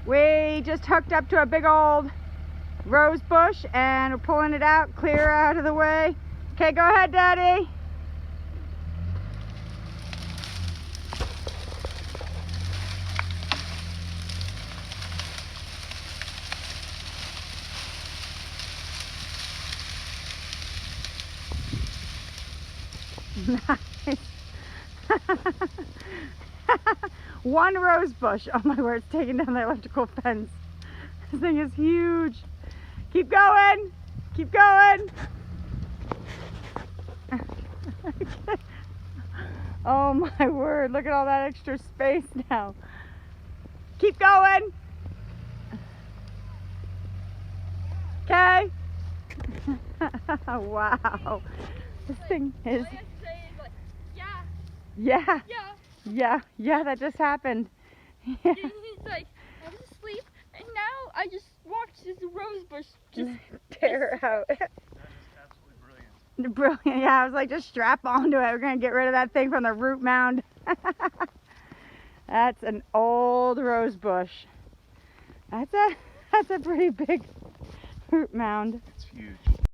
We just hooked up to a big old rose bush and we're pulling it out, clear out of the way. Okay, go ahead, Daddy. Nice. One rose bush. Oh my word, it's taking down the electrical fence. This thing is huge. Keep going. Keep going. Oh my word, look at all that extra space now. Keep going. Okay. Wow. This thing is... Yeah. Yeah, that just happened. Yeah. He's like, I was asleep, and now I just watched this rose bush just tear out. That is absolutely brilliant. Brilliant. Yeah, I was like, just strap onto it. We're going to get rid of that thing from the root mound. That's an old rose bush. That's a pretty big root mound. It's huge.